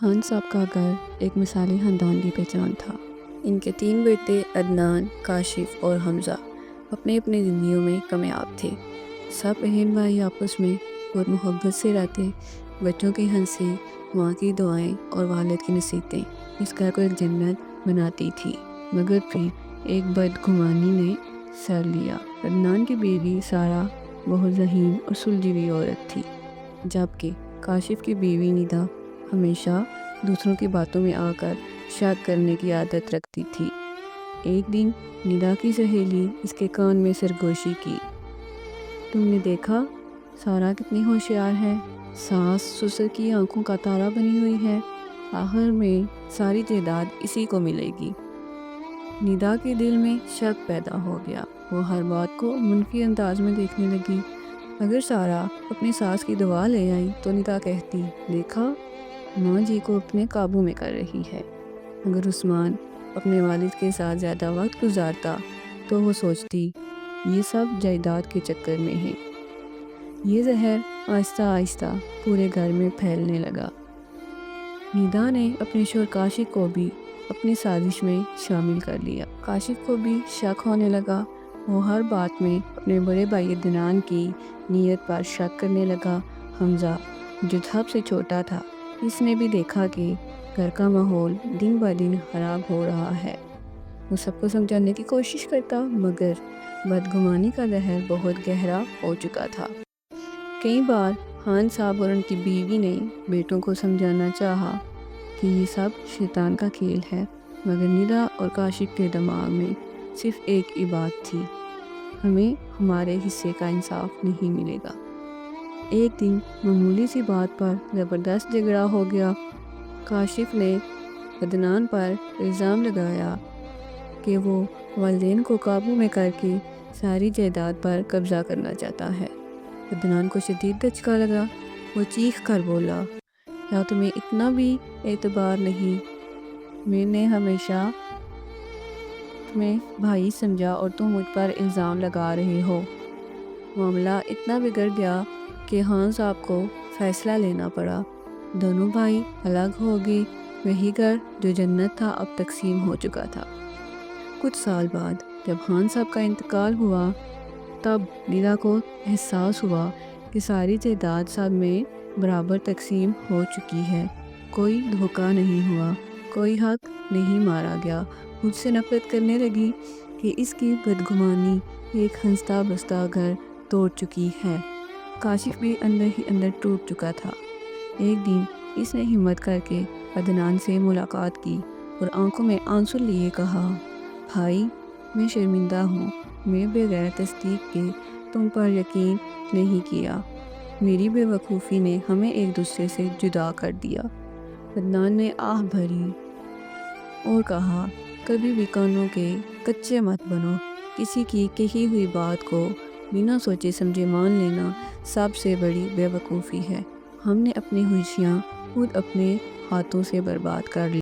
خان صاحب کا گھر ایک مثالی خاندان کی پہچان تھا۔ ان کے 3 بیٹے عدنان، کاشف اور حمزہ اپنی اپنی زندگیوں میں کامیاب تھے۔ سب بہن بھائی آپس میں بہت محبت سے رہتے۔ بچوں کی ہنسی، ماں کی دعائیں اور والد کی نصیحتیں اس گھر کو ایک جنت بناتی تھی۔ مگر پھر ایک بدگمانی نے سر لیا۔ عدنان کی بیوی سارہ بہت ذہین اور سلجھی ہوئی عورت تھی، جبکہ کاشف کی بیوی ندا ہمیشہ دوسروں کی باتوں میں آ کر شک کرنے کی عادت رکھتی تھی۔ ایک دن ندا کی سہیلی اس کے کان میں سرگوشی کی، تم نے دیکھا سارہ کتنی ہوشیار ہے، ساس سسر کی آنکھوں کا تارا بنی ہوئی ہے، آخر میں ساری جائیداد اسی کو ملے گی۔ ندا کے دل میں شک پیدا ہو گیا، وہ ہر بات کو منفی انداز میں دیکھنے لگی۔ اگر سارہ اپنی ساس کی دعا لے آئی تو ندا کہتی، دیکھا ماں جی کو اپنے قابو میں کر رہی ہے۔ اگر عثمان اپنے والد کے ساتھ زیادہ وقت گزارتا تو وہ سوچتی یہ سب جائیداد کے چکر میں ہے۔ یہ زہر آہستہ آہستہ پورے گھر میں پھیلنے لگا۔ ندا نے اپنے شوہر کاشف کو بھی اپنی سازش میں شامل کر لیا۔ کاشف کو بھی شک ہونے لگا، وہ ہر بات میں اپنے بڑے بھائی عدنان کی نیت پر شک کرنے لگا۔ حمزہ جو سب سے چھوٹا تھا، اس نے بھی دیکھا کہ گھر کا ماحول دن بہ دن خراب ہو رہا ہے۔ وہ سب کو سمجھانے کی کوشش کرتا، مگر بدگمانی کا زہر بہت گہرا ہو چکا تھا۔ کئی بار خان صاحب اور ان کی بیوی نے بیٹوں کو سمجھانا چاہا کہ یہ سب شیطان کا کھیل ہے، مگر ندا اور کاشف کے دماغ میں صرف ایک ہی بات تھی، ہمیں ہمارے حصے کا انصاف نہیں ملے گا۔ ایک دن معمولی سی بات پر زبردست جھگڑا ہو گیا۔ کاشف نے عدنان پر الزام لگایا کہ وہ والدین کو قابو میں کر کے ساری جائیداد پر قبضہ کرنا چاہتا ہے۔ عدنان کو شدید دھچکا لگا، وہ چیخ کر بولا، کیا تمہیں اتنا بھی اعتبار نہیں؟ میں نے ہمیشہ تمہیں بھائی سمجھا اور تم مجھ پر الزام لگا رہے ہو۔ معاملہ اتنا بگڑ گیا کہ خان صاحب کو فیصلہ لینا پڑا۔ دونوں بھائی الگ ہو گئے۔ وہی گھر جو جنت تھا اب تقسیم ہو چکا تھا۔ کچھ سال بعد جب خان صاحب کا انتقال ہوا، تب ندا کو احساس ہوا کہ ساری جائیداد سب میں برابر تقسیم ہو چکی ہے، کوئی دھوکہ نہیں ہوا، کوئی حق نہیں مارا گیا۔ خود سے نفرت کرنے لگی کہ اس کی بدگمانی ایک ہنستا بستا گھر توڑ چکی ہے۔ کاشف بھی اندر ہی اندر ٹوٹ چکا تھا۔ ایک دن اس نے ہمت کر کے عدنان سے ملاقات کی اور آنکھوں میں آنسو لیے کہا، بھائی میں شرمندہ ہوں، میں بغیر تصدیق کے تم پر یقین نہیں کیا، میری بے وقوفی نے ہمیں ایک دوسرے سے جدا کر دیا۔ عدنان نے آہ بھری اور کہا، کبھی بھی کانوں کے کچے مت بنو، کسی کی کہی ہوئی بات کو بنا سوچے سمجھے مان لینا سب سے بڑی بے وقوفی ہے۔ ہم نے اپنی خوشیاں خود اپنے ہاتھوں سے برباد کر لی۔